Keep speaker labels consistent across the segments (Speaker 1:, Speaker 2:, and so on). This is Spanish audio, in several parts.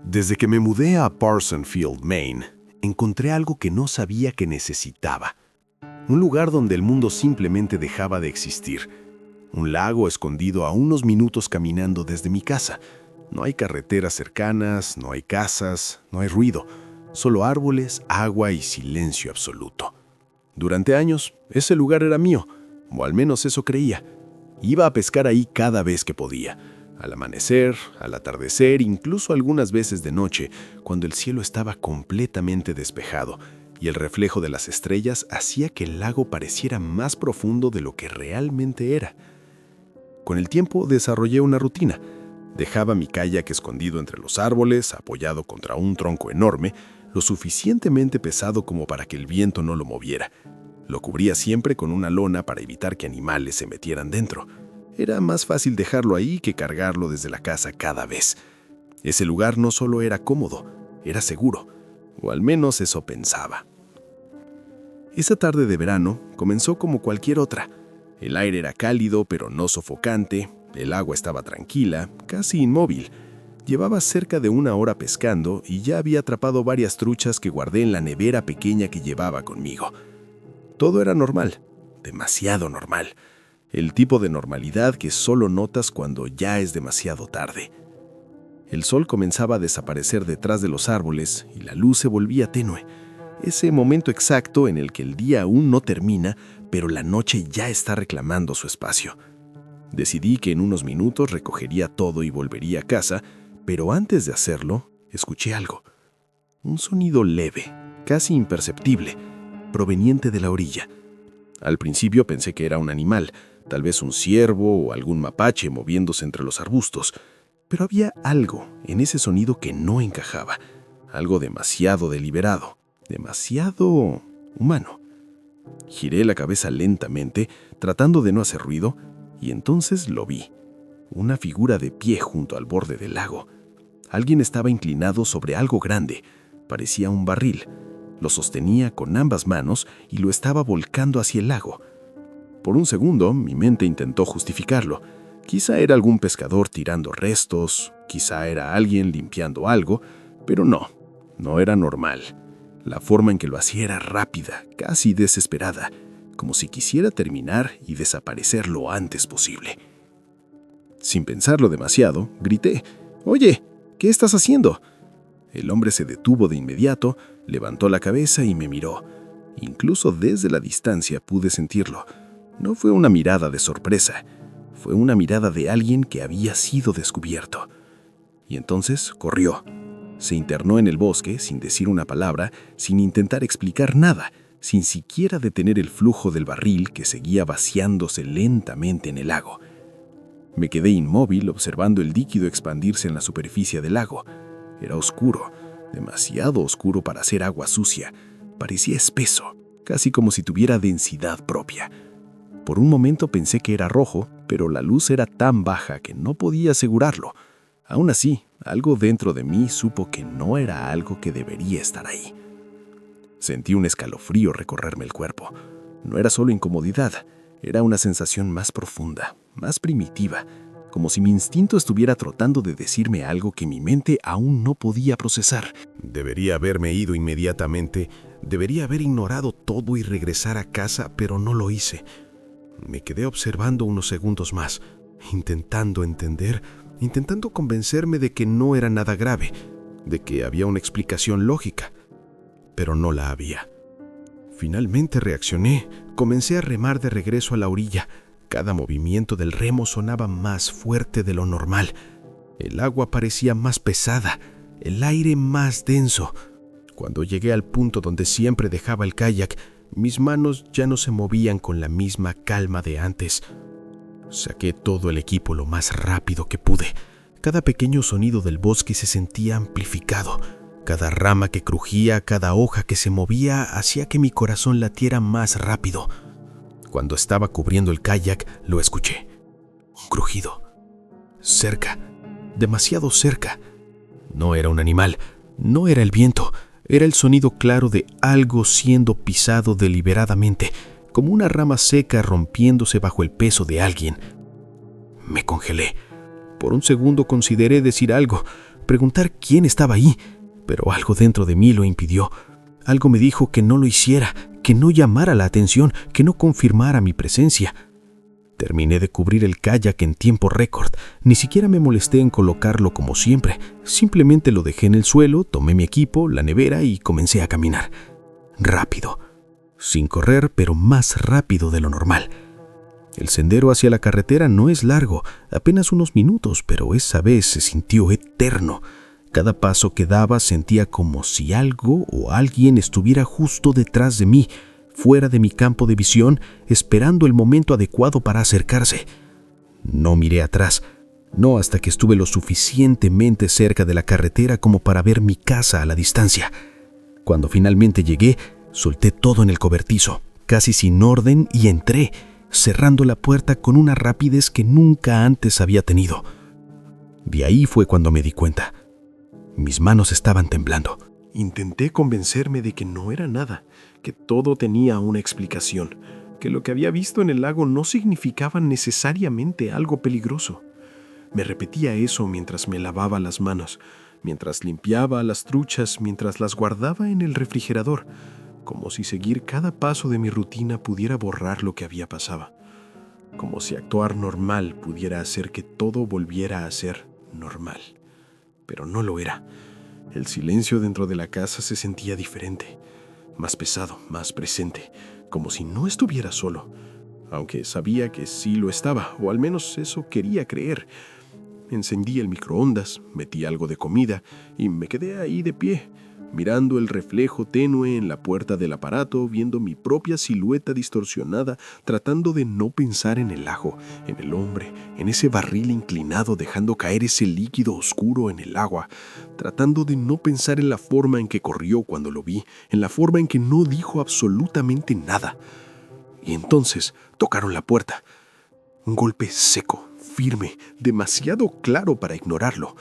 Speaker 1: Desde que me mudé a Parsonsfield, Maine, encontré algo que no sabía que necesitaba. Un lugar donde el mundo simplemente dejaba de existir. Un lago escondido a unos minutos caminando desde mi casa. No hay carreteras cercanas, no hay casas, no hay ruido. Solo árboles, agua y silencio absoluto. Durante años, ese lugar era mío, o al menos eso creía. Iba a pescar ahí cada vez que podía. Al amanecer, al atardecer, incluso algunas veces de noche, cuando el cielo estaba completamente despejado y el reflejo de las estrellas hacía que el lago pareciera más profundo de lo que realmente era. Con el tiempo desarrollé una rutina. Dejaba mi kayak escondido entre los árboles, apoyado contra un tronco enorme, lo suficientemente pesado como para que el viento no lo moviera. Lo cubría siempre con una lona para evitar que animales se metieran dentro. Era más fácil dejarlo ahí que cargarlo desde la casa cada vez. Ese lugar no solo era cómodo, era seguro, o al menos eso pensaba. Esa tarde de verano comenzó como cualquier otra. El aire era cálido pero no sofocante, el agua estaba tranquila, casi inmóvil. Llevaba cerca de 1 hora pescando y ya había atrapado varias truchas que guardé en la nevera pequeña que llevaba conmigo. Todo era normal, demasiado normal. El tipo de normalidad que solo notas cuando ya es demasiado tarde. El sol comenzaba a desaparecer detrás de los árboles y la luz se volvía tenue. Ese momento exacto en el que el día aún no termina, pero la noche ya está reclamando su espacio. Decidí que en unos minutos recogería todo y volvería a casa, pero antes de hacerlo, escuché algo. Un sonido leve, casi imperceptible, proveniente de la orilla. Al principio pensé que era un animal, tal vez un ciervo o algún mapache moviéndose entre los arbustos, pero había algo en ese sonido que no encajaba, algo demasiado deliberado, demasiado humano. Giré la cabeza lentamente, tratando de no hacer ruido, y entonces lo vi. Una figura de pie junto al borde del lago. Alguien estaba inclinado sobre algo grande, parecía un barril. Lo sostenía con ambas manos y lo estaba volcando hacia el lago. Por un segundo, mi mente intentó justificarlo. Quizá era algún pescador tirando restos, quizá era alguien limpiando algo, pero no era normal. La forma en que lo hacía era rápida, casi desesperada, como si quisiera terminar y desaparecer lo antes posible. Sin pensarlo demasiado, grité: «¡Oye! ¿Qué estás haciendo?». El hombre se detuvo de inmediato, levantó la cabeza y me miró. Incluso desde la distancia pude sentirlo. No fue una mirada de sorpresa, fue una mirada de alguien que había sido descubierto. Y entonces corrió. Se internó en el bosque sin decir una palabra, sin intentar explicar nada, sin siquiera detener el flujo del barril que seguía vaciándose lentamente en el lago. Me quedé inmóvil observando el líquido expandirse en la superficie del lago. Era oscuro, demasiado oscuro para ser agua sucia. Parecía espeso, casi como si tuviera densidad propia. Por un momento pensé que era rojo, pero la luz era tan baja que no podía asegurarlo. Aún así, algo dentro de mí supo que no era algo que debería estar ahí. Sentí un escalofrío recorrerme el cuerpo. No era solo incomodidad, era una sensación más profunda, más primitiva, como si mi instinto estuviera tratando de decirme algo que mi mente aún no podía procesar. Debería haberme ido inmediatamente, debería haber ignorado todo y regresar a casa, pero no lo hice. Me quedé observando unos segundos más, intentando entender, intentando convencerme de que no era nada grave, de que había una explicación lógica, pero no la había. Finalmente reaccioné, comencé a remar de regreso a la orilla. Cada movimiento del remo sonaba más fuerte de lo normal. El agua parecía más pesada, el aire más denso. Cuando llegué al punto donde siempre dejaba el kayak, mis manos ya no se movían con la misma calma de antes. Saqué todo el equipo lo más rápido que pude. Cada pequeño sonido del bosque se sentía amplificado. Cada rama que crujía, cada hoja que se movía, hacía que mi corazón latiera más rápido. Cuando estaba cubriendo el kayak, lo escuché. Un crujido. Cerca. Demasiado cerca. No era un animal. No era el viento. Era el sonido claro de algo siendo pisado deliberadamente, como una rama seca rompiéndose bajo el peso de alguien. Me congelé. Por un segundo consideré decir algo.
Speaker 2: preguntar quién estaba ahí, pero algo dentro de mí lo impidió. Algo me dijo que no lo hiciera, que no llamara la atención, que no confirmara mi presencia. Terminé de cubrir el kayak en tiempo récord. Ni siquiera me molesté en colocarlo como siempre. Simplemente lo dejé en el suelo, tomé mi equipo, la nevera y comencé a caminar. Rápido. Sin correr, pero más rápido de lo normal. El sendero hacia la carretera no es largo, apenas unos minutos, pero esa vez se sintió eterno. Cada paso que daba sentía como si algo o alguien estuviera justo detrás de mí, fuera de mi campo de visión, esperando el momento adecuado para acercarse. No miré atrás, no hasta que estuve lo suficientemente cerca de la carretera como para ver mi casa a la distancia. Cuando finalmente llegué, solté todo en el cobertizo, casi sin orden, y entré, cerrando la puerta con una rapidez que nunca antes había tenido. De ahí fue cuando me di cuenta. Mis manos estaban temblando.
Speaker 1: Intenté convencerme de que no era nada, que todo tenía una explicación, que lo que había visto en el lago no significaba necesariamente algo peligroso. Me repetía eso mientras me lavaba las manos, mientras limpiaba las truchas, mientras las guardaba en el refrigerador, como si seguir cada paso de mi rutina pudiera borrar lo que había pasado, como si actuar normal pudiera hacer que todo volviera a ser normal. Pero no lo era. El silencio dentro de la casa se sentía diferente, más pesado, más presente, como si no estuviera solo, aunque sabía que sí lo estaba, o al menos eso quería creer. Encendí el microondas, metí algo de comida y me quedé ahí de pie, mirando el reflejo tenue en la puerta del aparato, viendo mi propia silueta distorsionada, tratando de no pensar en el lago, en el hombre, en ese barril inclinado dejando caer ese líquido oscuro en el agua, tratando de no pensar en la forma en que corrió cuando lo vi, en la forma en que no dijo absolutamente nada. Y entonces tocaron la puerta. Un golpe seco, firme, demasiado claro para ignorarlo.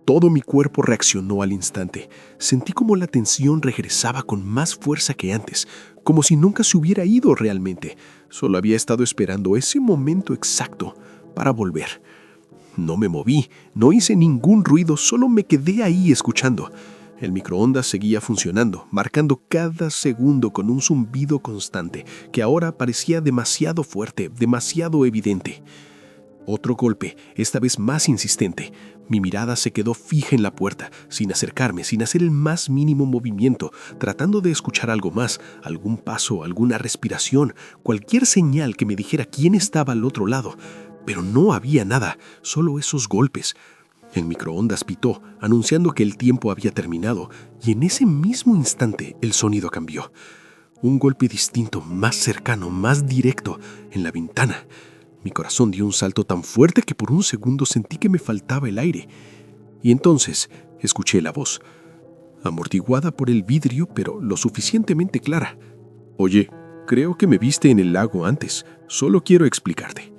Speaker 1: Todo mi cuerpo reaccionó al instante. Sentí como la tensión regresaba con más fuerza que antes, como si nunca se hubiera ido realmente. Solo había estado esperando ese momento exacto para volver. No me moví, no hice ningún ruido, solo me quedé ahí escuchando. El microondas seguía funcionando, marcando cada segundo con un zumbido constante, que ahora parecía demasiado fuerte, demasiado evidente. Otro golpe, esta vez más insistente. Mi mirada se quedó fija en la puerta, sin acercarme, sin hacer el más mínimo movimiento, tratando de escuchar algo más, algún paso, alguna respiración, cualquier señal que me dijera quién estaba al otro lado. Pero no había nada, solo esos golpes. El microondas pitó, anunciando que el tiempo había terminado, y en ese mismo instante el sonido cambió. Un golpe distinto, más cercano, más directo, en la ventana. Mi corazón dio un salto tan fuerte que por un segundo sentí que me faltaba el aire. Y entonces escuché la voz, amortiguada por el vidrio, pero lo suficientemente clara. «Oye, creo que me viste en el lago antes. Solo quiero explicarte».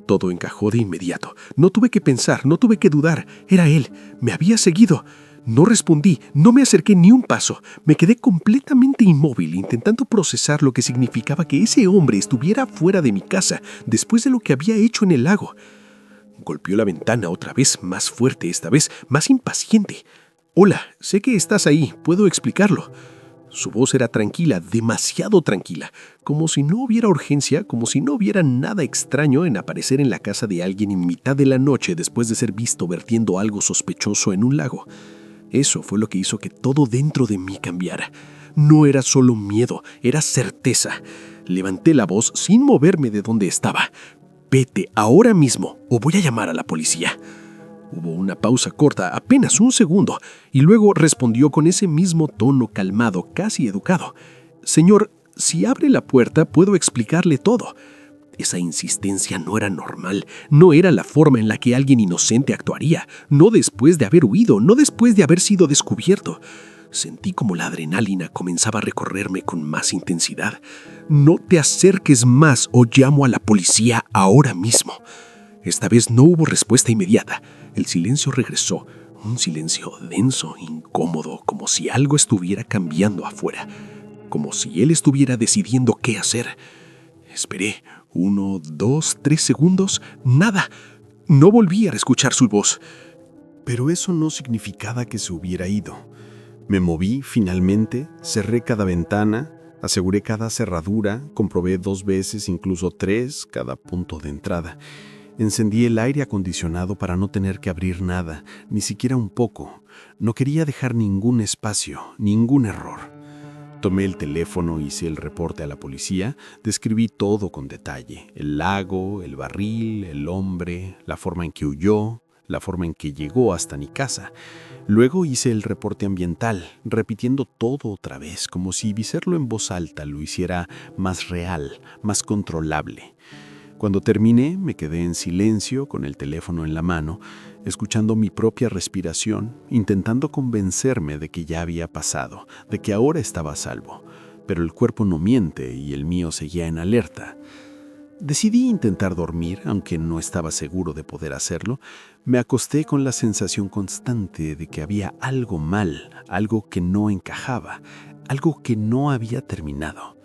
Speaker 1: Todo encajó de inmediato. No tuve que pensar, no tuve que dudar. Era él. Me había seguido. No respondí, no me acerqué ni un paso. Me quedé completamente inmóvil, intentando procesar lo que significaba que ese hombre estuviera fuera de mi casa después de lo que había hecho en el lago. Golpeó la ventana otra vez, más fuerte esta vez, más impaciente. «Hola, sé que estás ahí, ¿puedo explicarlo?» Su voz era tranquila, demasiado tranquila, como si no hubiera urgencia, como si no hubiera nada extraño en aparecer en la casa de alguien en mitad de la noche después de ser visto vertiendo algo sospechoso en un lago. Eso fue lo que hizo que todo dentro de mí cambiara. No era solo miedo, era certeza. Levanté la voz sin moverme de donde estaba. «Vete ahora mismo o voy a llamar a la policía». Hubo una pausa corta, apenas un segundo, y luego respondió con ese mismo tono calmado, casi educado. «Señor, si abre la puerta puedo explicarle todo». Esa insistencia no era normal, no era la forma en la que alguien inocente actuaría, no después de haber huido, no después de haber sido descubierto. Sentí como la adrenalina comenzaba a recorrerme con más intensidad. «No te acerques más o llamo a la policía ahora mismo». Esta vez no hubo respuesta inmediata. El silencio regresó, un silencio denso, incómodo, como si algo estuviera cambiando afuera, como si él estuviera decidiendo qué hacer. Esperé 1, 2, 3 segundos, nada. No volví a escuchar su voz. Pero eso no significaba que se hubiera ido. Me moví finalmente, cerré cada ventana, aseguré cada cerradura, comprobé 2 veces, incluso 3, cada punto de entrada. Encendí el aire acondicionado para no tener que abrir nada, ni siquiera un poco. No quería dejar ningún espacio, ningún error. Tomé el teléfono, hice el reporte a la policía, describí todo con detalle: el lago, el barril, el hombre, la forma en que huyó, la forma en que llegó hasta mi casa. Luego hice el reporte ambiental, repitiendo todo otra vez, como si hacerlo en voz alta lo hiciera más real, más controlable. Cuando terminé, me quedé en silencio con el teléfono en la mano, escuchando mi propia respiración, intentando convencerme de que ya había pasado, de que ahora estaba a salvo. Pero el cuerpo no miente y el mío seguía en alerta. Decidí intentar dormir, aunque no estaba seguro de poder hacerlo. Me acosté con la sensación constante de que había algo mal, algo que no encajaba, algo que no había terminado.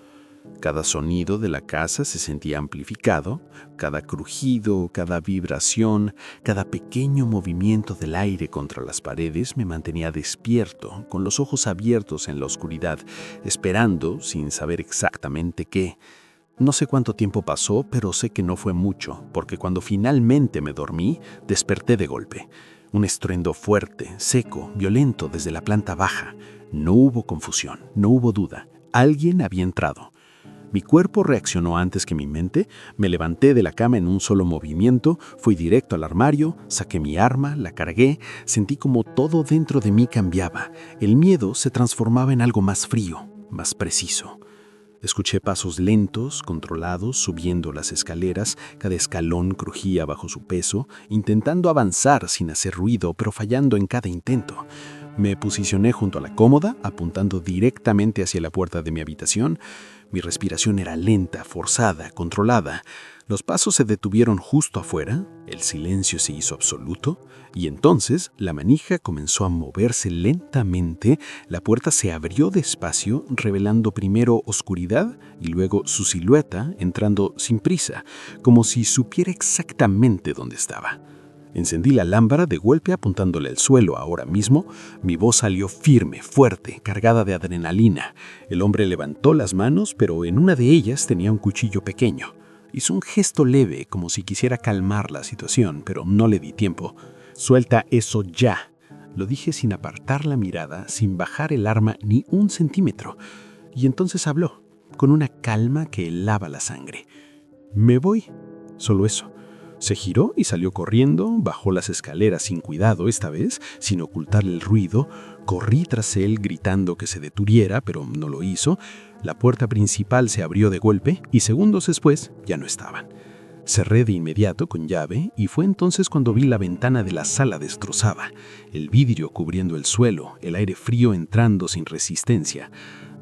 Speaker 1: Cada sonido de la casa se sentía amplificado, cada crujido, cada vibración, cada pequeño movimiento del aire contra las paredes me mantenía despierto, con los ojos abiertos en la oscuridad, esperando sin saber exactamente qué. No sé cuánto tiempo pasó, pero sé que no fue mucho, porque cuando finalmente me dormí, desperté de golpe. Un estruendo fuerte, seco, violento desde la planta baja. No hubo confusión, no hubo duda. Alguien había entrado. Mi cuerpo reaccionó antes que mi mente, me levanté de la cama en un solo movimiento, fui directo al armario, saqué mi arma, la cargué, sentí como todo dentro de mí cambiaba. El miedo se transformaba en algo más frío, más preciso. Escuché pasos lentos, controlados, subiendo las escaleras, cada escalón crujía bajo su peso, intentando avanzar sin hacer ruido, pero fallando en cada intento. Me posicioné junto a la cómoda, apuntando directamente hacia la puerta de mi habitación. Mi respiración era lenta, forzada, controlada. Los pasos se detuvieron justo afuera, el silencio se hizo absoluto, y entonces la manija comenzó a moverse lentamente, la puerta se abrió despacio, revelando primero oscuridad y luego su silueta entrando sin prisa, como si supiera exactamente dónde estaba. Encendí la lámpara de golpe apuntándole al suelo ahora mismo. Mi voz salió firme, fuerte, cargada de adrenalina. El hombre levantó las manos, pero en una de ellas tenía un cuchillo pequeño. Hizo un gesto leve, como si quisiera calmar la situación, pero no le di tiempo. «Suelta eso ya», lo dije sin apartar la mirada, sin bajar el arma ni un centímetro. Y entonces habló, con una calma que helaba la sangre. «Me voy». Solo eso. Se giró y salió corriendo, bajó las escaleras sin cuidado esta vez, sin ocultarle el ruido. Corrí tras él gritando que se detuviera, pero no lo hizo. La puerta principal se abrió de golpe y segundos después ya no estaban. Cerré de inmediato con llave y fue entonces cuando vi la ventana de la sala destrozada, el vidrio cubriendo el suelo, el aire frío entrando sin resistencia.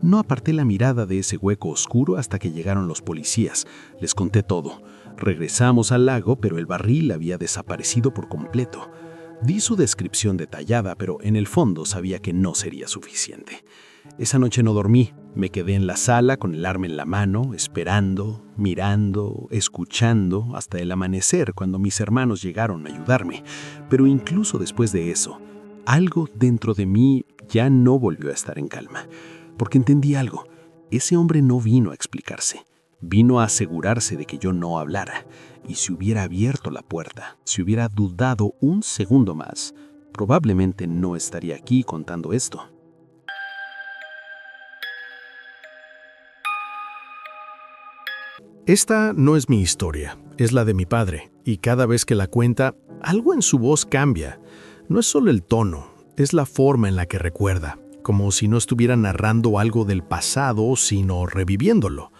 Speaker 1: No aparté la mirada de ese hueco oscuro hasta que llegaron los policías. Les conté todo. Regresamos al lago, pero el barril había desaparecido por completo. Di su descripción detallada, pero en el fondo sabía que no sería suficiente. Esa noche no dormí. Me quedé en la sala con el arma en la mano, esperando, mirando, escuchando, hasta el amanecer cuando mis hermanos llegaron a ayudarme. Pero incluso después de eso, algo dentro de mí ya no volvió a estar en calma. Porque entendí algo. Ese hombre no vino a explicarse. Vino a asegurarse de que yo no hablara. Y si hubiera abierto la puerta, si hubiera dudado un segundo más, probablemente no estaría aquí contando esto.
Speaker 2: Esta no es mi historia, es la de mi padre, y cada vez que la cuenta, algo en su voz cambia. No es solo el tono, es la forma en la que recuerda, como si no estuviera narrando algo del pasado, sino reviviéndolo.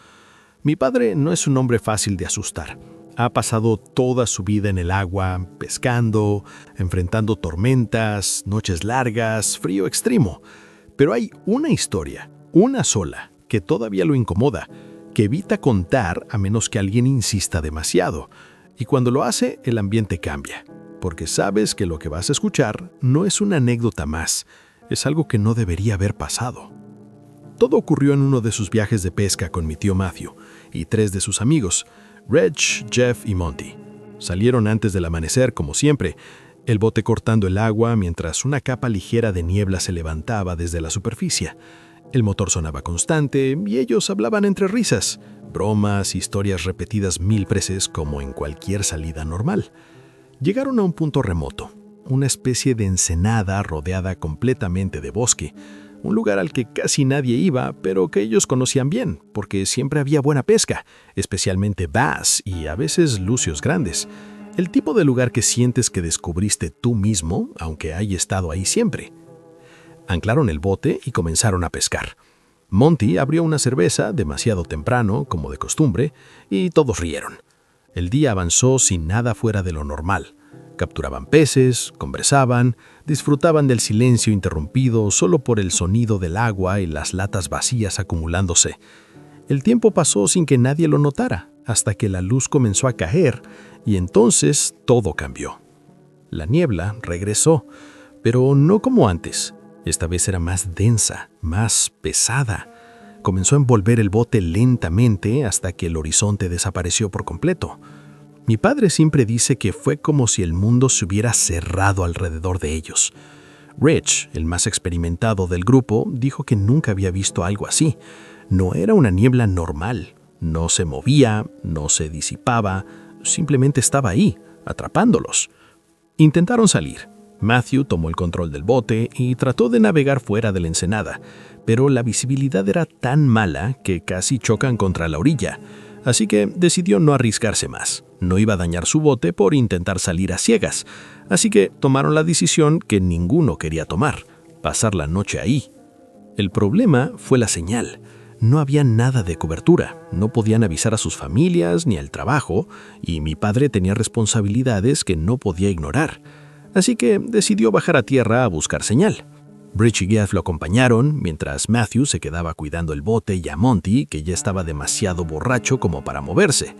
Speaker 2: Mi padre no es un hombre fácil de asustar. Ha pasado toda su vida en el agua, pescando, enfrentando tormentas, noches largas, frío extremo. Pero hay una historia, una sola, que todavía lo incomoda, que evita contar a menos que alguien insista demasiado. Y cuando lo hace, el ambiente cambia, porque sabes que lo que vas a escuchar no es una anécdota más, es algo que no debería haber pasado. Todo ocurrió en uno de sus viajes de pesca con mi tío Matthew y 3 de sus amigos, Reg, Jeff y Monty. Salieron antes del amanecer, como siempre, el bote cortando el agua mientras una capa ligera de niebla se levantaba desde la superficie. El motor sonaba constante y ellos hablaban entre risas, bromas, historias repetidas 1000 veces como en cualquier salida normal. Llegaron a un punto remoto, una especie de ensenada rodeada completamente de bosque, un lugar al que casi nadie iba, pero que ellos conocían bien, porque siempre había buena pesca, especialmente bass y a veces lucios grandes. El tipo de lugar que sientes que descubriste tú mismo, aunque haya estado ahí siempre. Anclaron el bote y comenzaron a pescar. Monty abrió una cerveza demasiado temprano, como de costumbre, y todos rieron. El día avanzó sin nada fuera de lo normal. Capturaban peces, conversaban, disfrutaban del silencio interrumpido solo por el sonido del agua y las latas vacías acumulándose. El tiempo pasó sin que nadie lo notara, hasta que la luz comenzó a caer, y entonces todo cambió. La niebla regresó, pero no como antes. Esta vez era más densa, más pesada. Comenzó a envolver el bote lentamente hasta que el horizonte desapareció por completo. Mi padre siempre dice que fue como si el mundo se hubiera cerrado alrededor de ellos. Rich, el más experimentado del grupo, dijo que nunca había visto algo así. No era una niebla normal. No se movía, no se disipaba, simplemente estaba ahí, atrapándolos. Intentaron salir. Matthew tomó el control del bote y trató de navegar fuera de la ensenada, pero la visibilidad era tan mala que casi chocan contra la orilla. Así que decidió no arriesgarse más. No iba a dañar su bote por intentar salir a ciegas. Así que tomaron la decisión que ninguno quería tomar: pasar la noche ahí. El problema fue la señal. No había nada de cobertura. No podían avisar a sus familias ni al trabajo, y mi padre tenía responsabilidades que no podía ignorar. Así que decidió bajar a tierra a buscar señal. Rich y Jeff lo acompañaron, mientras Matthew se quedaba cuidando el bote y a Monty, que ya estaba demasiado borracho como para moverse.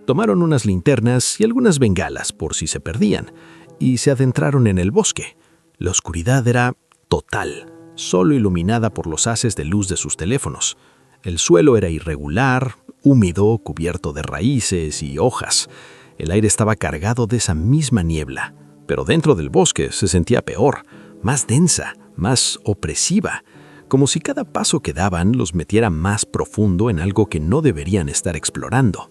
Speaker 2: Tomaron unas linternas y algunas bengalas por si se perdían, y se adentraron en el bosque. La oscuridad era total, solo iluminada por los haces de luz de sus teléfonos. El suelo era irregular, húmedo, cubierto de raíces y hojas. El aire estaba cargado de esa misma niebla, pero dentro del bosque se sentía peor, más densa, más opresiva, como si cada paso que daban los metiera más profundo en algo que no deberían estar explorando.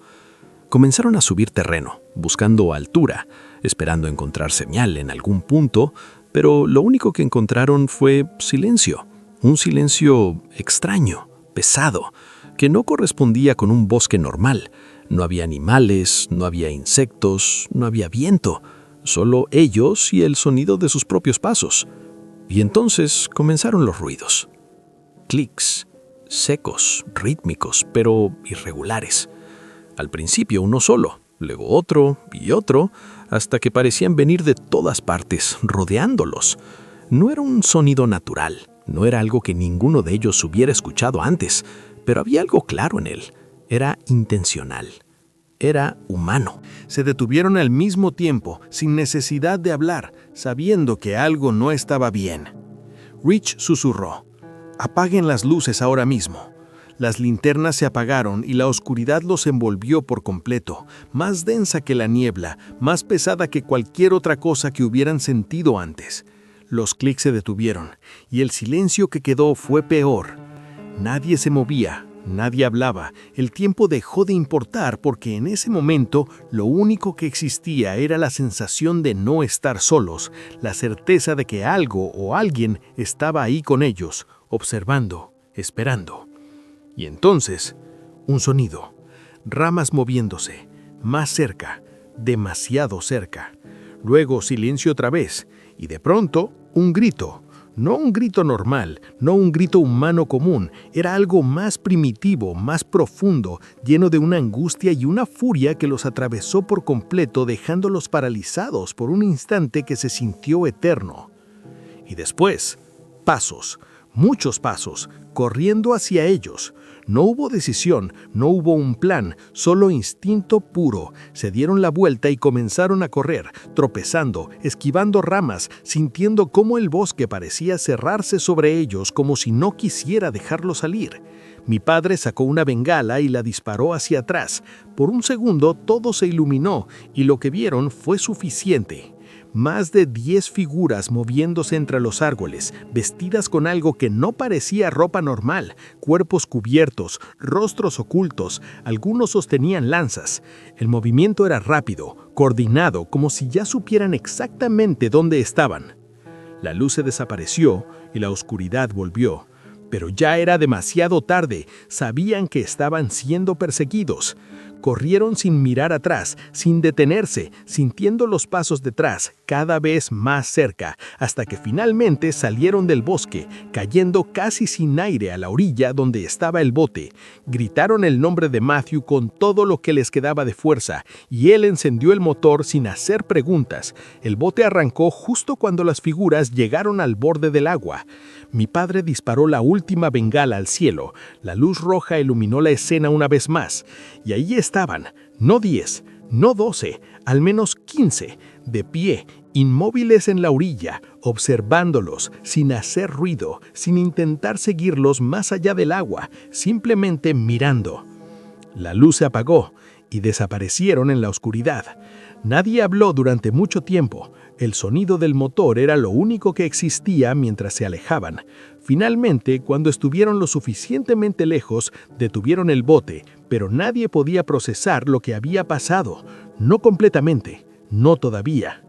Speaker 2: Comenzaron a subir terreno, buscando altura, esperando encontrar señal en algún punto, pero lo único que encontraron fue silencio, un silencio extraño, pesado, que no correspondía con un bosque normal. No había animales, no había insectos, no había viento, solo ellos y el sonido de sus propios pasos. Y entonces comenzaron los ruidos. Clics, secos, rítmicos, pero irregulares. Al principio uno solo, luego otro y otro, hasta que parecían venir de todas partes, rodeándolos. No era un sonido natural, no era algo que ninguno de ellos hubiera escuchado antes, pero había algo claro en él. Era intencional. Era humano.
Speaker 1: Se detuvieron al mismo tiempo, sin necesidad de hablar, sabiendo que algo no estaba bien. Rich susurró: «Apaguen las luces ahora mismo». Las linternas se apagaron y la oscuridad los envolvió por completo, más densa que la niebla, más pesada que cualquier otra cosa que hubieran sentido antes. Los clics se detuvieron, y el silencio que quedó fue peor. Nadie se movía. Nadie hablaba. El tiempo dejó de importar porque en ese momento lo único que existía era la sensación de no estar solos, la certeza de que algo o alguien estaba ahí con ellos, observando, esperando. Y entonces, un sonido, ramas moviéndose, más cerca, demasiado cerca. Luego silencio otra vez, y de pronto un grito. No un grito normal, no un grito humano común, era algo más primitivo, más profundo, lleno de una angustia y una furia que los atravesó por completo, dejándolos paralizados por un instante que se sintió eterno. Y después, pasos, muchos pasos, corriendo hacia ellos. No hubo decisión, no hubo un plan, solo instinto puro. Se dieron la vuelta y comenzaron a correr, tropezando, esquivando ramas, sintiendo cómo el bosque parecía cerrarse sobre ellos como si no quisiera dejarlos salir. Mi padre sacó una bengala y la disparó hacia atrás. Por un segundo todo se iluminó y lo que vieron fue suficiente.
Speaker 2: más de 10 figuras moviéndose entre los árboles, vestidas con algo que no parecía ropa normal, cuerpos cubiertos, rostros ocultos, algunos sostenían lanzas. El movimiento era rápido, coordinado, como si ya supieran exactamente dónde estaban. La luz se desapareció y la oscuridad volvió. Pero ya era demasiado tarde, sabían que estaban siendo perseguidos. Corrieron sin mirar atrás, sin detenerse, sintiendo los pasos detrás, cada vez más cerca, hasta que finalmente salieron del bosque, cayendo casi sin aire a la orilla donde estaba el bote. Gritaron el nombre de Matthew con todo lo que les quedaba de fuerza, y él encendió el motor sin hacer preguntas. El bote arrancó justo cuando las figuras llegaron al borde del agua. Mi padre disparó la última bengala al cielo. La luz roja iluminó la escena una vez más, y ahí estaban, no 10, no 12, al menos 15, de pie, inmóviles en la orilla, observándolos, sin hacer ruido, sin intentar seguirlos más allá del agua, simplemente mirando. La luz se apagó y desaparecieron en la oscuridad. Nadie habló durante mucho tiempo. El sonido del motor era lo único que existía mientras se alejaban. Finalmente, cuando estuvieron lo suficientemente lejos, detuvieron el bote, pero nadie podía procesar lo que había pasado. No completamente, no todavía.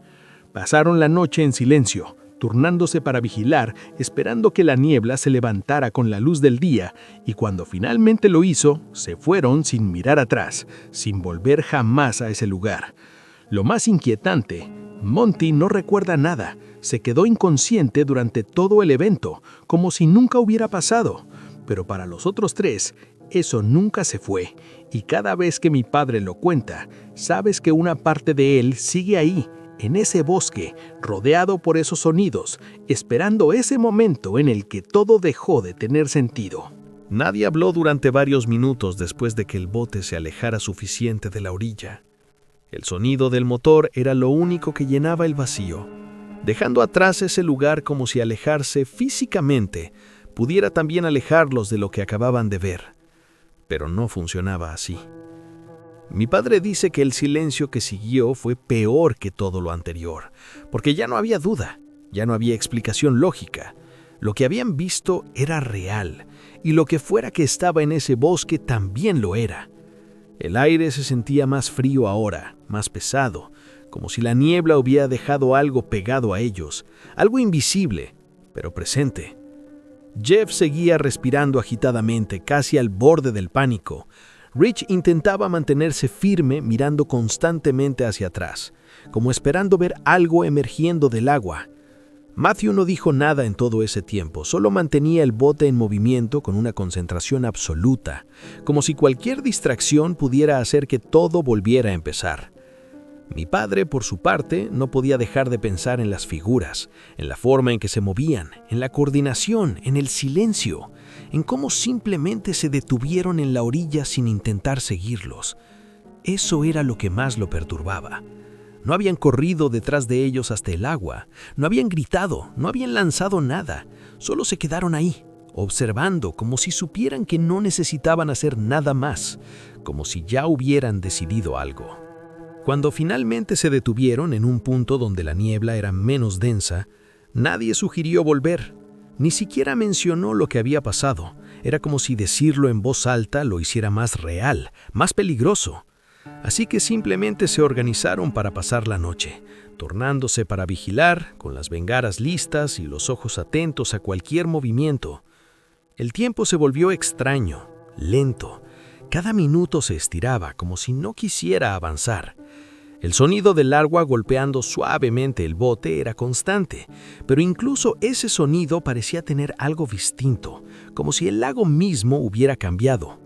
Speaker 2: Pasaron la noche en silencio, turnándose para vigilar, esperando que la niebla se levantara con la luz del día, y cuando finalmente lo hizo, se fueron sin mirar atrás, sin volver jamás a ese lugar. Lo más inquietante, Monty no recuerda nada. Se quedó inconsciente durante todo el evento, como si nunca hubiera pasado. Pero para los otros tres, eso nunca se fue. Y cada vez que mi padre lo cuenta, sabes que una parte de él sigue ahí, en ese bosque, rodeado por esos sonidos, esperando ese momento en el que todo dejó de tener sentido.
Speaker 3: Nadie habló durante varios minutos después de que el bote se alejara suficiente de la orilla. El sonido del motor era lo único que llenaba el vacío, dejando atrás ese lugar como si alejarse físicamente pudiera también alejarlos de lo que acababan de ver. Pero no funcionaba así. Mi padre dice que el silencio que siguió fue peor que todo lo anterior, porque ya no había duda, ya no había explicación lógica. Lo que habían visto era real, y lo que fuera que estaba en ese bosque también lo era. El aire se sentía más frío ahora, más pesado, como si la niebla hubiera dejado algo pegado a ellos, algo invisible, pero presente. Jeff seguía respirando agitadamente, casi al borde del pánico. Rich intentaba mantenerse firme, mirando constantemente hacia atrás, como esperando ver algo emergiendo del agua. Matthew no dijo nada en todo ese tiempo, solo mantenía el bote en movimiento con una concentración absoluta, como si cualquier distracción pudiera hacer que todo volviera a empezar. Mi padre, por su parte, no podía dejar de pensar en las figuras, en la forma en que se movían, en la coordinación, en el silencio, en cómo simplemente se detuvieron en la orilla sin intentar seguirlos. Eso era lo que más lo perturbaba. No habían corrido detrás de ellos hasta el agua, no habían gritado, no habían lanzado nada, solo se quedaron ahí, observando como si supieran que no necesitaban hacer nada más, como si ya hubieran decidido algo. Cuando finalmente se detuvieron en un punto donde la niebla era menos densa, nadie sugirió volver, ni siquiera mencionó lo que había pasado. Era como si decirlo en voz alta lo hiciera más real, más peligroso. Así que simplemente se organizaron para pasar la noche, turnándose para vigilar, con las bengalas listas y los ojos atentos a cualquier movimiento. El tiempo se volvió extraño, lento. Cada minuto se estiraba como si no quisiera avanzar. El sonido del agua golpeando suavemente el bote era constante, pero incluso ese sonido parecía tener algo distinto, como si el lago mismo hubiera cambiado.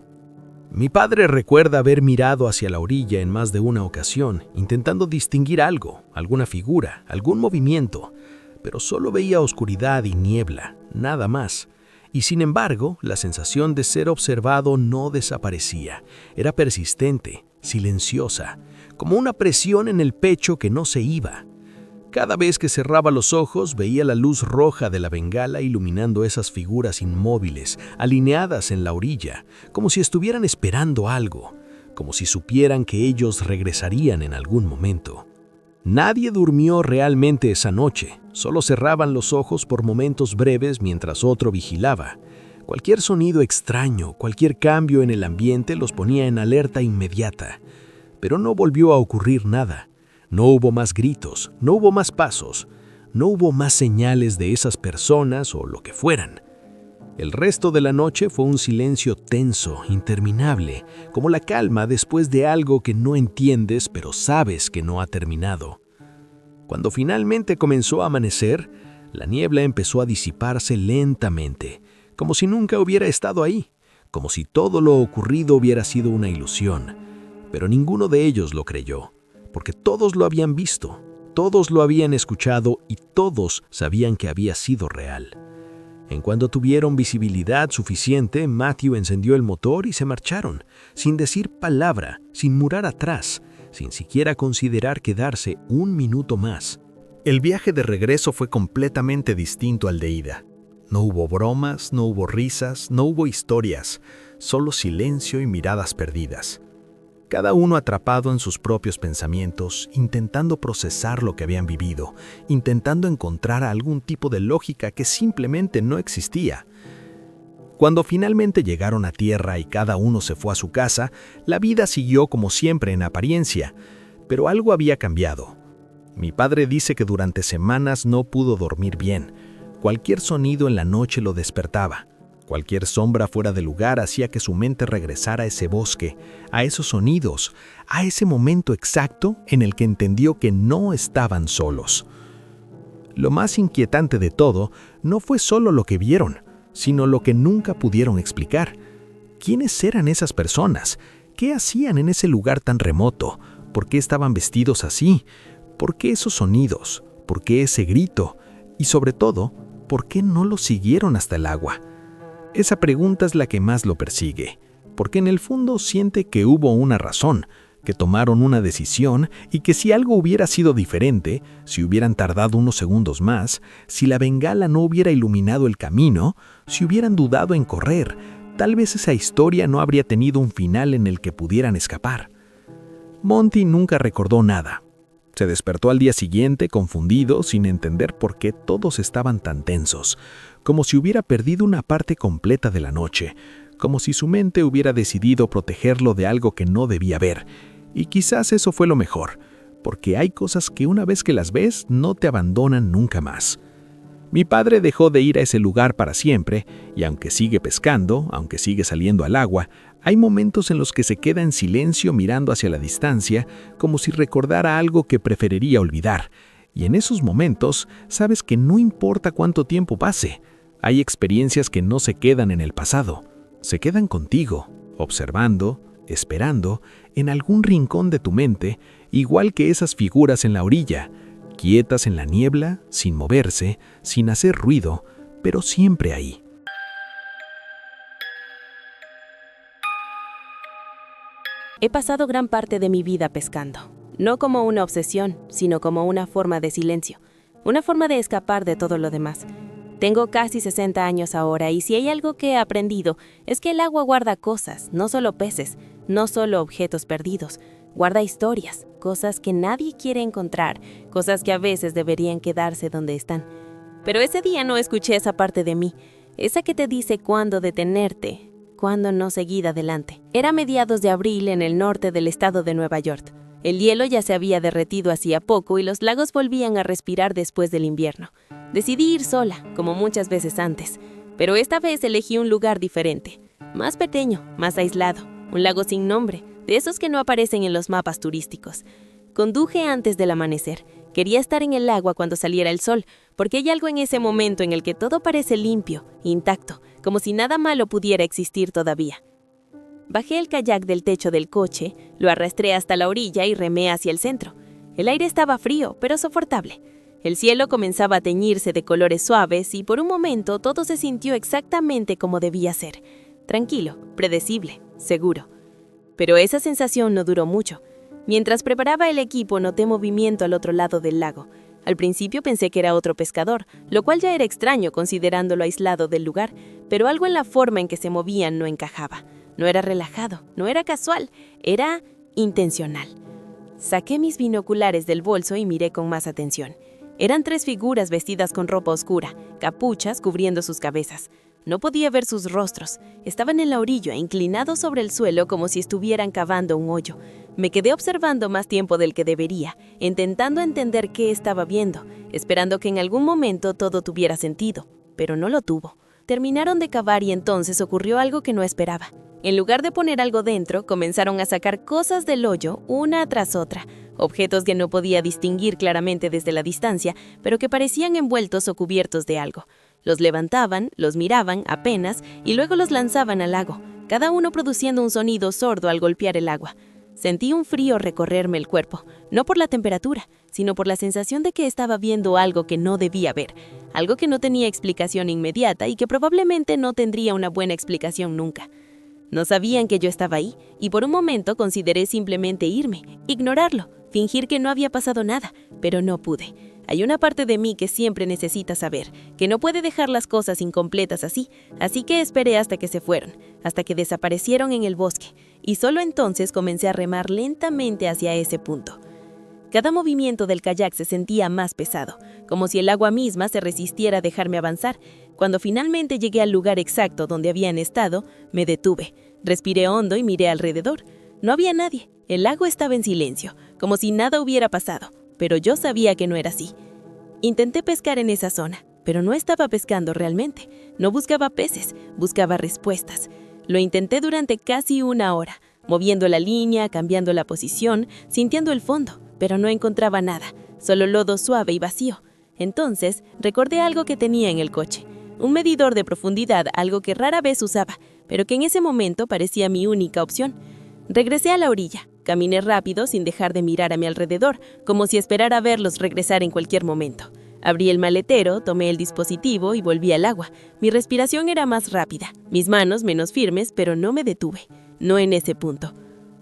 Speaker 3: Mi padre recuerda haber mirado hacia la orilla en más de una ocasión, intentando distinguir algo, alguna figura, algún movimiento, pero solo veía oscuridad y niebla, nada más. Y sin embargo, la sensación de ser observado no desaparecía. Era persistente, silenciosa, como una presión en el pecho que no se iba. Cada vez que cerraba los ojos, veía la luz roja de la bengala iluminando esas figuras inmóviles, alineadas en la orilla, como si estuvieran esperando algo, como si supieran que ellos regresarían en algún momento. Nadie durmió realmente esa noche, solo cerraban los ojos por momentos breves mientras otro vigilaba. Cualquier sonido extraño, cualquier cambio en el ambiente los ponía en alerta inmediata. Pero no volvió a ocurrir nada. No hubo más gritos, no hubo más pasos, no hubo más señales de esas personas o lo que fueran. El resto de la noche fue un silencio tenso, interminable, como la calma después de algo que no entiendes pero sabes que no ha terminado. Cuando finalmente comenzó a amanecer, la niebla empezó a disiparse lentamente, como si nunca hubiera estado ahí, como si todo lo ocurrido hubiera sido una ilusión. Pero ninguno de ellos lo creyó, porque todos lo habían visto, todos lo habían escuchado y todos sabían que había sido real. En cuanto tuvieron visibilidad suficiente, Matthew encendió el motor y se marcharon, sin decir palabra, sin mirar atrás, sin siquiera considerar quedarse un minuto más.
Speaker 2: El viaje de regreso fue completamente distinto al de ida. No hubo bromas, no hubo risas, no hubo historias, solo silencio y miradas perdidas. Cada uno atrapado en sus propios pensamientos, intentando procesar lo que habían vivido, intentando encontrar algún tipo de lógica que simplemente no existía. Cuando finalmente llegaron a tierra y cada uno se fue a su casa, la vida siguió como siempre en apariencia, pero algo había cambiado. Mi padre dice que durante semanas no pudo dormir bien. Cualquier sonido en la noche lo despertaba. Cualquier sombra fuera de lugar hacía que su mente regresara a ese bosque, a esos sonidos, a ese momento exacto en el que entendió que no estaban solos. Lo más inquietante de todo no fue solo lo que vieron, sino lo que nunca pudieron explicar. ¿Quiénes eran esas personas? ¿Qué hacían en ese lugar tan remoto? ¿Por qué estaban vestidos así? ¿Por qué esos sonidos? ¿Por qué ese grito? Y sobre todo, ¿por qué no lo siguieron hasta el agua? Esa pregunta es la que más lo persigue, porque en el fondo siente que hubo una razón, que tomaron una decisión y que si algo hubiera sido diferente, si hubieran tardado unos segundos más, si la bengala no hubiera iluminado el camino, si hubieran dudado en correr, tal vez esa historia no habría tenido un final en el que pudieran escapar. Monty nunca recordó nada. Se despertó al día siguiente confundido, sin entender por qué todos estaban tan tensos, como si hubiera perdido una parte completa de la noche, como si su mente hubiera decidido protegerlo de algo que no debía ver. Y quizás eso fue lo mejor, porque hay cosas que una vez que las ves no te abandonan nunca más. Mi padre dejó de ir a ese lugar para siempre, y aunque sigue pescando, aunque sigue saliendo al agua, hay momentos en los que se queda en silencio mirando hacia la distancia, como si recordara algo que preferiría olvidar. Y en esos momentos sabes que no importa cuánto tiempo pase, hay experiencias que no se quedan en el pasado, se quedan contigo, observando, esperando, en algún rincón de tu mente, igual que esas figuras en la orilla, quietas en la niebla, sin moverse, sin hacer ruido, pero siempre ahí.
Speaker 4: He pasado gran parte de mi vida pescando, no como una obsesión, sino como una forma de silencio, una forma de escapar de todo lo demás. Tengo casi 60 años ahora y si hay algo que he aprendido es que el agua guarda cosas, no solo peces, no solo objetos perdidos, guarda historias, cosas que nadie quiere encontrar, cosas que a veces deberían quedarse donde están. Pero ese día no escuché esa parte de mí, esa que te dice cuándo detenerte, cuándo no seguir adelante. Era mediados de abril en el norte del estado de Nueva York. El hielo ya se había derretido hacía poco y los lagos volvían a respirar después del invierno. Decidí ir sola, como muchas veces antes, pero esta vez elegí un lugar diferente, más pequeño, más aislado, un lago sin nombre, de esos que no aparecen en los mapas turísticos. Conduje antes del amanecer. Quería estar en el agua cuando saliera el sol, porque hay algo en ese momento en el que todo parece limpio, intacto, como si nada malo pudiera existir todavía. Bajé el kayak del techo del coche, lo arrastré hasta la orilla y remé hacia el centro. El aire estaba frío, pero soportable. El cielo comenzaba a teñirse de colores suaves y por un momento todo se sintió exactamente como debía ser. Tranquilo, predecible, seguro. Pero esa sensación no duró mucho. Mientras preparaba el equipo noté movimiento al otro lado del lago. Al principio pensé que era otro pescador, lo cual ya era extraño considerándolo aislado del lugar, pero algo en la forma en que se movían no encajaba. No era relajado, no era casual, era intencional. Saqué mis binoculares del bolso y miré con más atención. Eran 3 figuras vestidas con ropa oscura, capuchas cubriendo sus cabezas. No podía ver sus rostros. Estaban en la orilla, inclinados sobre el suelo como si estuvieran cavando un hoyo. Me quedé observando más tiempo del que debería, intentando entender qué estaba viendo, esperando que en algún momento todo tuviera sentido, pero no lo tuvo. Terminaron de cavar y entonces ocurrió algo que no esperaba. En lugar de poner algo dentro, comenzaron a sacar cosas del hoyo una tras otra, objetos que no podía distinguir claramente desde la distancia, pero que parecían envueltos o cubiertos de algo. Los levantaban, los miraban apenas y luego los lanzaban al lago, cada uno produciendo un sonido sordo al golpear el agua. Sentí un frío recorrerme el cuerpo, no por la temperatura, sino por la sensación de que estaba viendo algo que no debía ver, algo que no tenía explicación inmediata y que probablemente no tendría una buena explicación nunca. No sabían que yo estaba ahí, y por un momento consideré simplemente irme, ignorarlo, fingir que no había pasado nada, pero no pude. Hay una parte de mí que siempre necesita saber, que no puede dejar las cosas incompletas así que esperé hasta que se fueron, hasta que desaparecieron en el bosque, y solo entonces comencé a remar lentamente hacia ese punto. Cada movimiento del kayak se sentía más pesado, como si el agua misma se resistiera a dejarme avanzar. Cuando finalmente llegué al lugar exacto donde habían estado, me detuve, respiré hondo y miré alrededor. No había nadie, el lago estaba en silencio, como si nada hubiera pasado, pero yo sabía que no era así. Intenté pescar en esa zona, pero no estaba pescando realmente. No buscaba peces, buscaba respuestas. Lo intenté durante casi 1 hora, moviendo la línea, cambiando la posición, sintiendo el fondo, pero no encontraba nada, solo lodo suave y vacío. Entonces, recordé algo que tenía en el coche, un medidor de profundidad, algo que rara vez usaba, pero que en ese momento parecía mi única opción. Regresé a la orilla, caminé rápido sin dejar de mirar a mi alrededor, como si esperara verlos regresar en cualquier momento. Abrí el maletero, tomé el dispositivo y volví al agua. Mi respiración era más rápida, mis manos menos firmes, pero no me detuve, no en ese punto.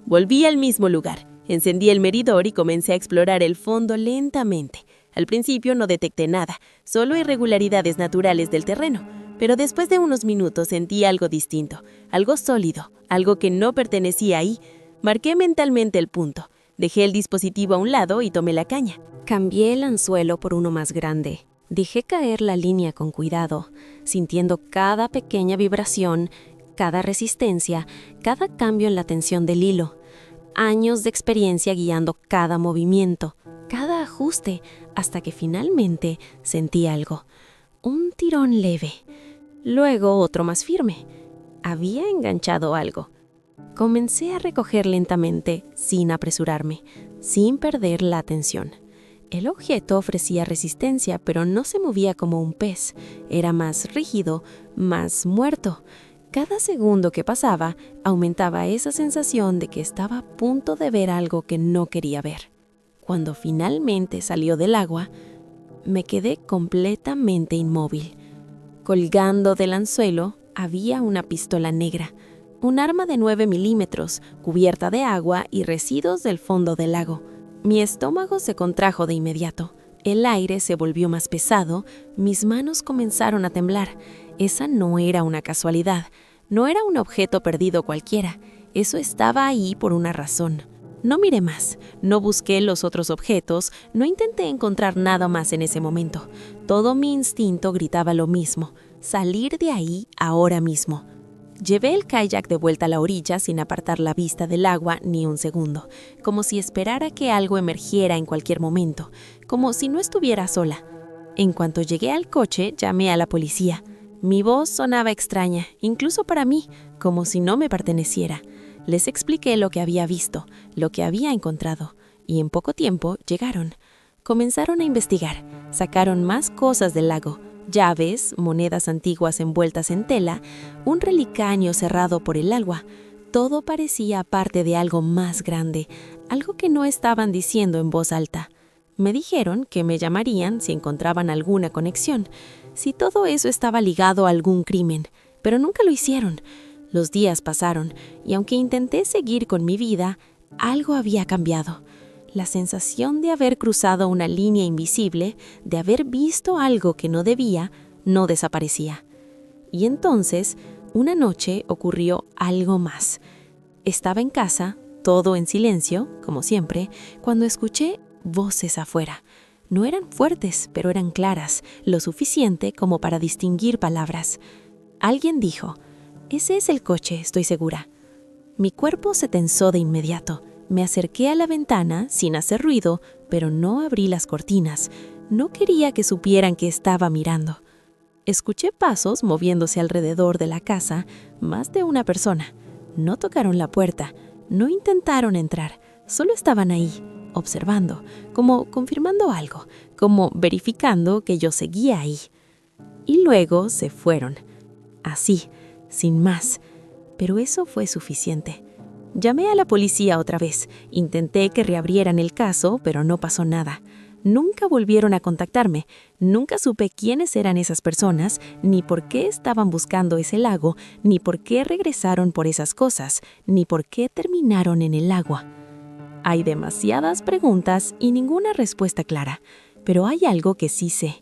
Speaker 4: Volví al mismo lugar, encendí el medidor y comencé a explorar el fondo lentamente. Al principio no detecté nada, solo irregularidades naturales del terreno, pero después de unos minutos sentí algo distinto, algo sólido, algo que no pertenecía ahí. Marqué mentalmente el punto, dejé el dispositivo a un lado y tomé la caña. Cambié el anzuelo por uno más grande. Dejé caer la línea con cuidado, sintiendo cada pequeña vibración, cada resistencia, cada cambio en la tensión del hilo. Años de experiencia guiando cada movimiento, cada ajuste, hasta que finalmente sentí algo. Un tirón leve. Luego otro más firme. Había enganchado algo. Comencé a recoger lentamente, sin apresurarme, sin perder la atención. El objeto ofrecía resistencia, pero no se movía como un pez. Era más rígido, más muerto. Cada segundo que pasaba, aumentaba esa sensación de que estaba a punto de ver algo que no quería ver. Cuando finalmente salió del agua, me quedé completamente inmóvil. Colgando del anzuelo había una pistola negra, un arma de 9 milímetros, cubierta de agua y residuos del fondo del lago. Mi estómago se contrajo de inmediato. El aire se volvió más pesado, mis manos comenzaron a temblar. Esa no era una casualidad, no era un objeto perdido cualquiera. Eso estaba ahí por una razón. No miré más, no busqué los otros objetos, no intenté encontrar nada más en ese momento. Todo mi instinto gritaba lo mismo: salir de ahí ahora mismo. Llevé el kayak de vuelta a la orilla sin apartar la vista del agua ni un segundo, como si esperara que algo emergiera en cualquier momento, como si no estuviera sola. En cuanto llegué al coche, llamé a la policía. Mi voz sonaba extraña, incluso para mí, como si no me perteneciera. Les expliqué lo que había visto, lo que había encontrado, y en poco tiempo llegaron. Comenzaron a investigar, sacaron más cosas del lago: llaves, monedas antiguas envueltas en tela, un relicario cerrado por el agua. Todo parecía parte de algo más grande, algo que no estaban diciendo en voz alta. Me dijeron que me llamarían si encontraban alguna conexión, si todo eso estaba ligado a algún crimen, pero nunca lo hicieron. Los días pasaron, y aunque intenté seguir con mi vida, algo había cambiado. La sensación de haber cruzado una línea invisible, de haber visto algo que no debía, no desaparecía. Y entonces, una noche ocurrió algo más. Estaba en casa, todo en silencio, como siempre, cuando escuché voces afuera. No eran fuertes, pero eran claras, lo suficiente como para distinguir palabras. Alguien dijo: «Ese es el coche, estoy segura». Mi cuerpo se tensó de inmediato. Me acerqué a la ventana sin hacer ruido, pero no abrí las cortinas. No quería que supieran que estaba mirando. Escuché pasos moviéndose alrededor de la casa, más de una persona. No tocaron la puerta, no intentaron entrar, solo estaban ahí, observando, como confirmando algo, como verificando que yo seguía ahí. Y luego se fueron. Así, sin más. Pero eso fue suficiente. Llamé a la policía otra vez. Intenté que reabrieran el caso, pero no pasó nada. Nunca volvieron a contactarme. Nunca supe quiénes eran esas personas, ni por qué estaban buscando ese lago, ni por qué regresaron por esas cosas, ni por qué terminaron en el agua. Hay demasiadas preguntas y ninguna respuesta clara, pero hay algo que sí sé.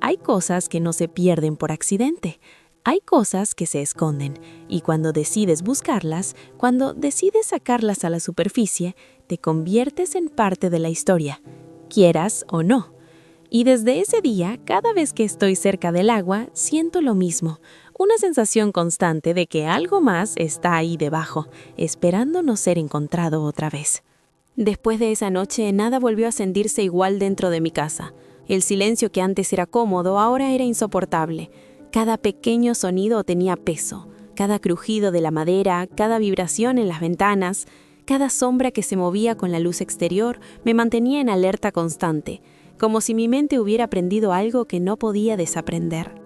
Speaker 4: Hay cosas que no se pierden por accidente. Hay cosas que se esconden, y cuando decides buscarlas, cuando decides sacarlas a la superficie, te conviertes en parte de la historia, quieras o no. Y desde ese día, cada vez que estoy cerca del agua, siento lo mismo, una sensación constante de que algo más está ahí debajo, esperando no ser encontrado otra vez. Después de esa noche, nada volvió a sentirse igual dentro de mi casa. El silencio que antes era cómodo, ahora era insoportable. Cada pequeño sonido tenía peso, cada crujido de la madera, cada vibración en las ventanas, cada sombra que se movía con la luz exterior me mantenía en alerta constante, como si mi mente hubiera aprendido algo que no podía desaprender.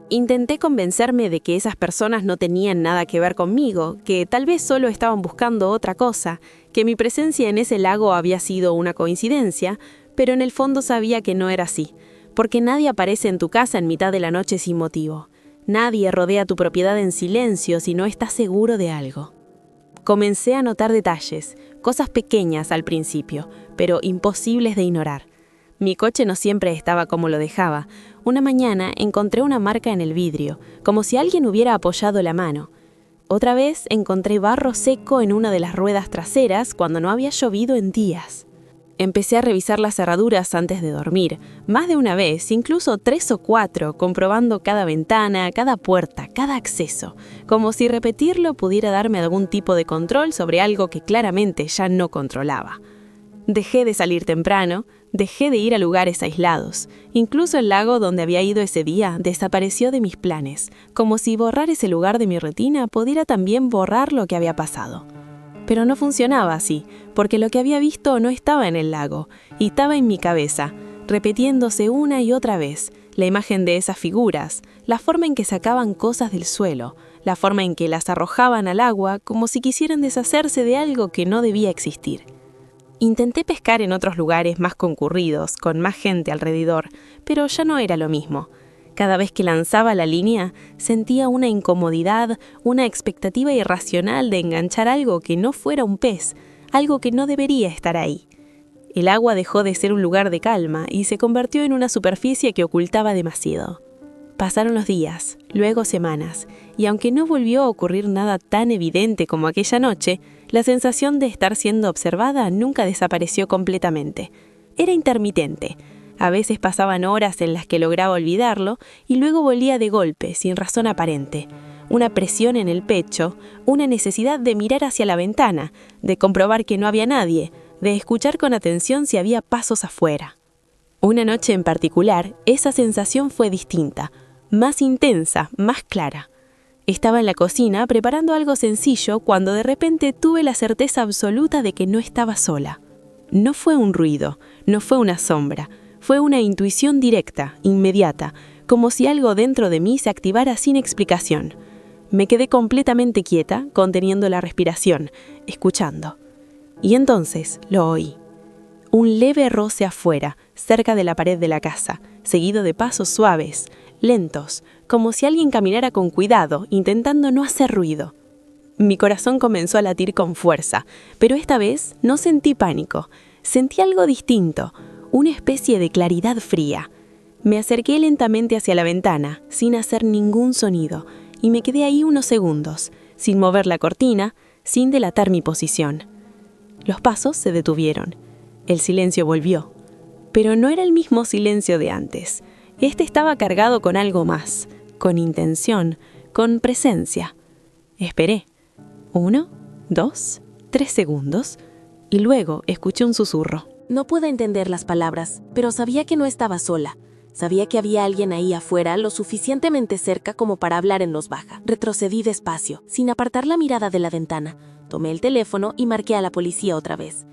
Speaker 4: Intenté convencerme de que esas personas no tenían nada que ver conmigo, que tal vez solo estaban buscando otra cosa, que mi presencia en ese lago había sido una coincidencia, pero en el fondo sabía que no era así. Porque nadie aparece en tu casa en mitad de la noche sin motivo. Nadie rodea tu propiedad en silencio si no estás seguro de algo. Comencé a notar detalles, cosas pequeñas al principio, pero imposibles de ignorar. Mi coche no siempre estaba como lo dejaba. Una mañana encontré una marca en el vidrio, como si alguien hubiera apoyado la mano. Otra vez encontré barro seco en una de las ruedas traseras cuando no había llovido en días. Empecé a revisar las cerraduras antes de dormir, más de una vez, incluso 3 o 4, comprobando cada ventana, cada puerta, cada acceso, como si repetirlo pudiera darme algún tipo de control sobre algo que claramente ya no controlaba. Dejé de salir temprano, dejé de ir a lugares aislados. Incluso el lago donde había ido ese día desapareció de mis planes, como si borrar ese lugar de mi retina pudiera también borrar lo que había pasado. Pero no funcionaba así, porque lo que había visto no estaba en el lago, y estaba en mi cabeza, repitiéndose una y otra vez, la imagen de esas figuras, la forma en que sacaban cosas del suelo, la forma en que las arrojaban al agua como si quisieran deshacerse de algo que no debía existir. Intenté pescar en otros lugares más concurridos, con más gente alrededor, pero ya no era lo mismo. Cada vez que lanzaba la línea, sentía una incomodidad, una expectativa irracional de enganchar algo que no fuera un pez, algo que no debería estar ahí. El agua dejó de ser un lugar de calma y se convirtió en una superficie que ocultaba demasiado. Pasaron los días, luego semanas, y aunque no volvió a ocurrir nada tan evidente como aquella noche, la sensación de estar siendo observada nunca desapareció completamente. Era intermitente. A veces pasaban horas en las que lograba olvidarlo y luego volvía de golpe, sin razón aparente. Una presión en el pecho, una necesidad de mirar hacia la ventana, de comprobar que no había nadie, de escuchar con atención si había pasos afuera. Una noche en particular, esa sensación fue distinta, más intensa, más clara. Estaba en la cocina preparando algo sencillo cuando de repente tuve la certeza absoluta de que no estaba sola. No fue un ruido, no fue una sombra. Fue una intuición directa, inmediata, como si algo dentro de mí se activara sin explicación. Me quedé completamente quieta, conteniendo la respiración, escuchando. Y entonces lo oí. Un leve roce afuera, cerca de la pared de la casa, seguido de pasos suaves, lentos, como si alguien caminara con cuidado, intentando no hacer ruido. Mi corazón comenzó a latir con fuerza, pero esta vez no sentí pánico, sentí algo distinto, una especie de claridad fría. Me acerqué lentamente hacia la ventana, sin hacer ningún sonido, y me quedé ahí unos segundos, sin mover la cortina, sin delatar mi posición. Los pasos se detuvieron. El silencio volvió. Pero no era el mismo silencio de antes. Este estaba cargado con algo más, con intención, con presencia. Esperé. 1, 2, 3 segundos, y luego escuché un susurro. No pude entender las palabras, pero sabía que no estaba sola. Sabía que había alguien ahí afuera lo suficientemente cerca como para hablar en voz baja. Retrocedí despacio, sin apartar la mirada de la ventana. Tomé el teléfono y marqué a la policía otra vez.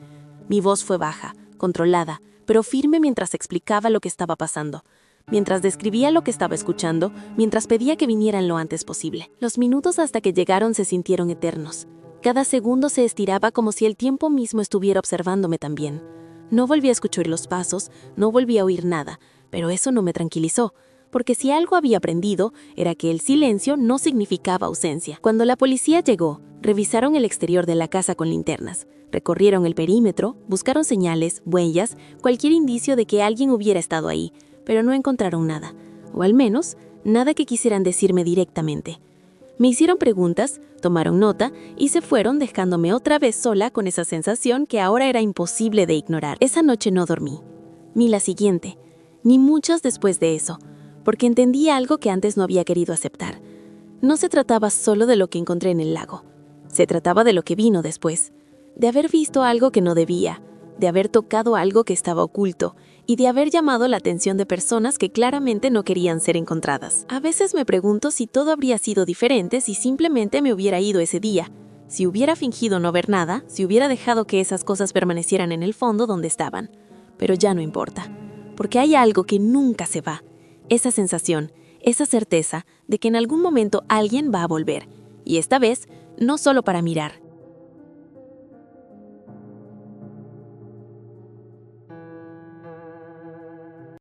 Speaker 4: Mi voz fue baja, controlada, pero firme mientras explicaba lo que estaba pasando. Mientras describía lo que estaba escuchando, mientras pedía que vinieran lo antes posible. Los minutos hasta que llegaron se sintieron eternos. Cada segundo se estiraba como si el tiempo mismo estuviera observándome también. No volví a escuchar los pasos, no volví a oír nada, pero eso no me tranquilizó, porque si algo había aprendido era que el silencio no significaba ausencia. Cuando la policía llegó, revisaron el exterior de la casa con linternas, recorrieron el perímetro, buscaron señales, huellas, cualquier indicio de que alguien hubiera estado ahí, pero no encontraron nada, o al menos, nada que quisieran decirme directamente. Me hicieron preguntas, tomaron nota y se fueron dejándome otra vez sola con esa sensación que ahora era imposible de ignorar. Esa noche no dormí, ni la siguiente, ni muchas después de eso, porque entendí algo que antes no había querido aceptar. No se trataba solo de lo que encontré en el lago, se trataba de lo que vino después, de haber visto algo que no debía, de haber tocado algo que estaba oculto y de haber llamado la atención de personas que claramente no querían ser encontradas. A veces me pregunto si todo habría sido diferente si simplemente me hubiera ido ese día, si hubiera fingido no ver nada, si hubiera dejado que esas cosas permanecieran en el fondo donde estaban. Pero ya no importa, porque hay algo que nunca se va, esa sensación, esa certeza de que en algún momento alguien va a volver, y esta vez no solo para mirar,